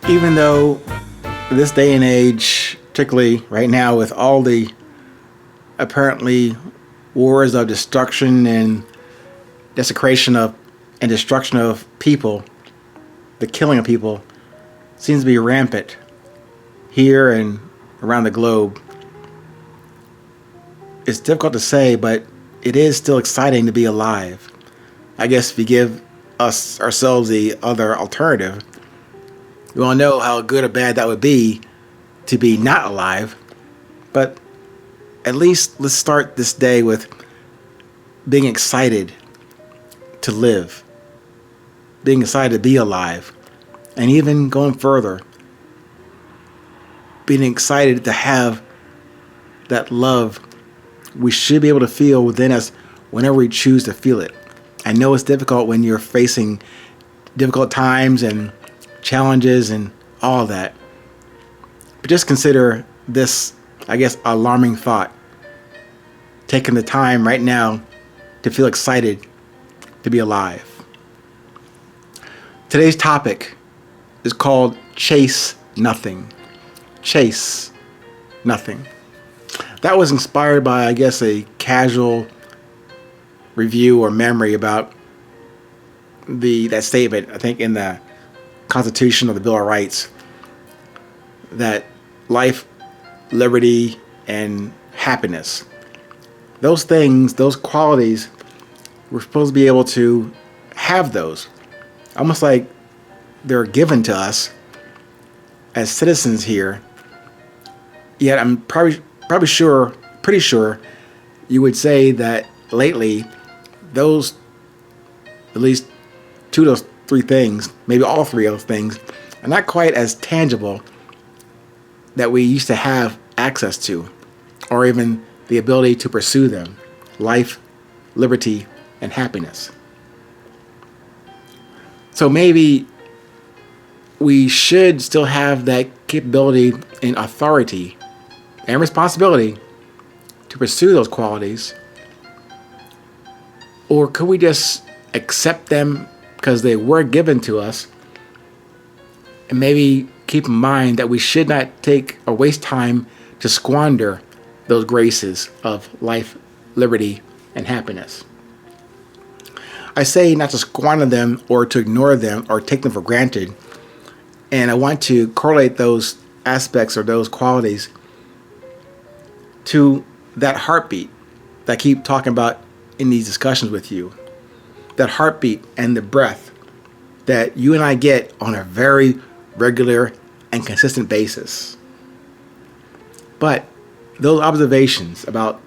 Even though this day and age, particularly right now with all the apparently wars of destruction and desecration of and destruction of people, the killing of people seems to be rampant here and around the globe. It's difficult to say, but it is still exciting to be alive. I guess if you give us ourselves the other alternative, we all know how good or bad that would be to be not alive. But at least let's start this day with being excited to live, being excited to be alive, and even going further, being excited to have that love we should be able to feel within us whenever we choose to feel it. I know it's difficult when you're facing difficult times and challenges and all that. But just consider this, I guess, alarming thought. Taking the time right now to feel excited to be alive. Today's topic is called Chase Nothing. Chase Nothing. That was inspired by, I guess, a casual review or memory about that statement, I think, in the Constitution of the Bill of Rights, that life, liberty, and happiness, those things, those qualities, we're supposed to be able to have those. Almost like they're given to us as citizens here. Yet I'm pretty sure you would say that lately those, at least two of those three things, maybe all three of those things, are not quite as tangible that we used to have access to, or even the ability to pursue them: life, liberty, and happiness. So maybe we should still have that capability and authority and responsibility to pursue those qualities, or could we just accept them because they were given to us, and maybe keep in mind that we should not take or waste time to squander those graces of life, liberty, and happiness. I say not to squander them or to ignore them or take them for granted, and I want to correlate those aspects or those qualities to that heartbeat that I keep talking about in these discussions with you. That heartbeat and the breath that you and I get on a very regular and consistent basis. But those observations about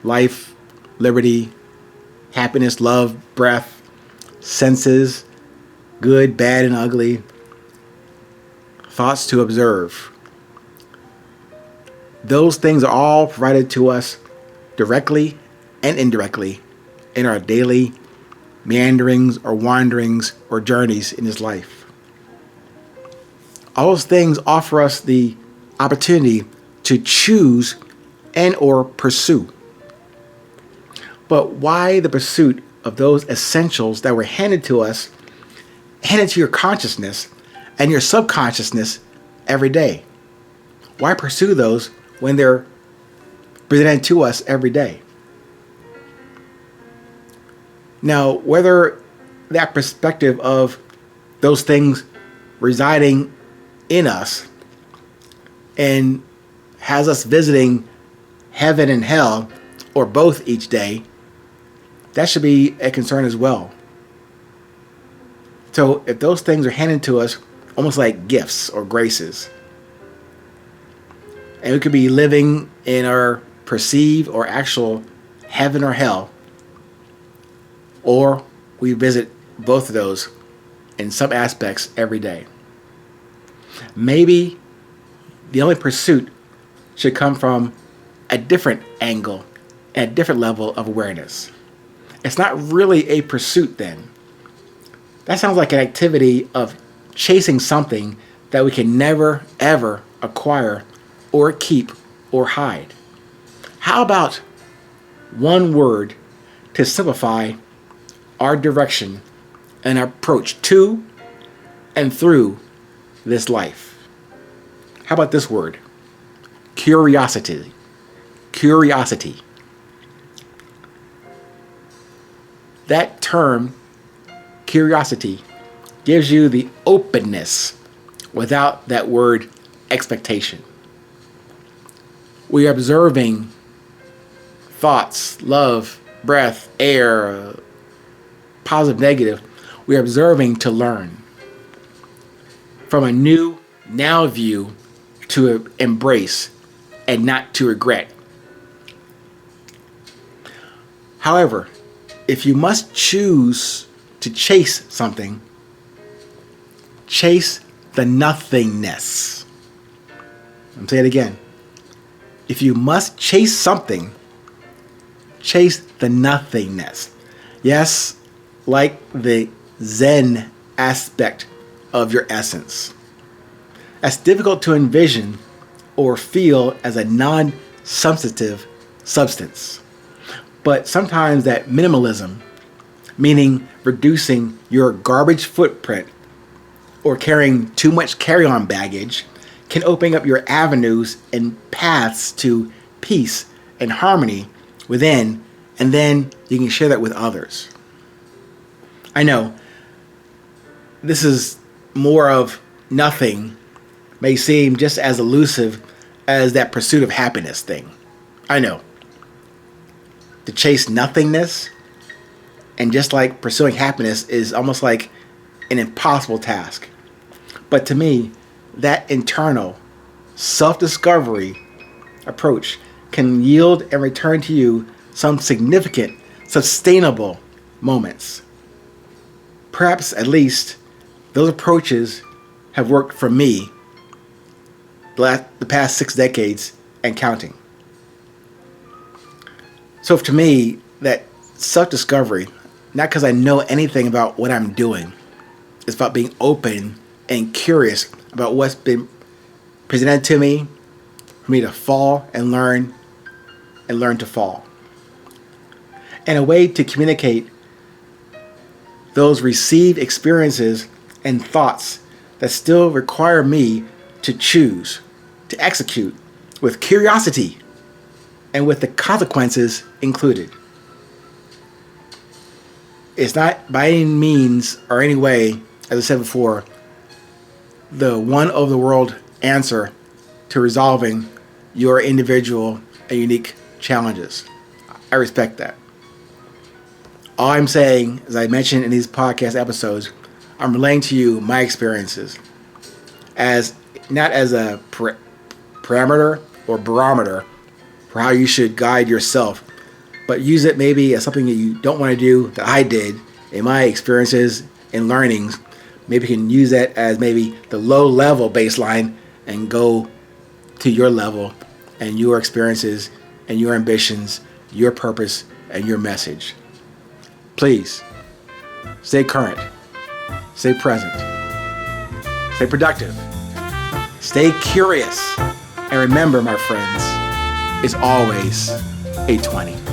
life, liberty, happiness, love, breath, senses, good, bad, and ugly, thoughts to observe, those things are all provided to us directly and indirectly in our daily meanderings or wanderings or journeys in this life. All those things offer us the opportunity to choose and or pursue. But why the pursuit of those essentials that were handed to us, handed to your consciousness and your subconsciousness every day? Why pursue those when they're presented to us every day? Now, whether that perspective of those things residing in us and has us visiting heaven and hell, or both each day, that should be a concern as well. So if those things are handed to us almost like gifts or graces, and we could be living in our perceived or actual heaven or hell, or we visit both of those in some aspects every day. Maybe the only pursuit should come from a different angle, a different level of awareness. It's not really a pursuit then. That sounds like an activity of chasing something that we can never, ever acquire or keep or hide. How about one word to simplify our direction and approach to and through this life. How about this word? Curiosity. Curiosity. That term, curiosity, gives you the openness without that word expectation. We are observing thoughts, love, breath, air, positive, negative. We are observing to learn. From a new now view to embrace and not to regret. However, if you must choose to chase something, chase the nothingness. I'm saying it again. If you must chase something, chase the nothingness. Yes, like the Zen aspect of your essence. That's difficult to envision or feel as a non-substantive substance. But sometimes that minimalism, meaning reducing your garbage footprint or carrying too much carry-on baggage, can open up your avenues and paths to peace and harmony within, and then you can share that with others. I know this is more of nothing, may seem just as elusive as that pursuit of happiness thing. I know. To chase nothingness, and just like pursuing happiness, is almost like an impossible task. But to me, that internal self-discovery approach can yield and return to you some significant, sustainable moments. Perhaps at least those approaches have worked for me the past 6 decades and counting. So to me, that self-discovery, not because I know anything about what I'm doing, it's about being open and curious about what's been presented to me, for me to fall and learn to fall. And a way to communicate those received experiences and thoughts that still require me to choose, to execute with curiosity and with the consequences included. It's not by any means or any way, as I said before, the one of the world answer to resolving your individual and unique challenges. I respect that. All I'm saying, as I mentioned in these podcast episodes, I'm relaying to you my experiences as not as a parameter or barometer for how you should guide yourself, but use it maybe as something that you don't want to do that I did in my experiences and learnings. Maybe you can use that as maybe the low level baseline and go to your level and your experiences and your ambitions, your purpose and your message. Please stay current, stay present, stay productive, stay curious, and remember, my friends, it's always 820.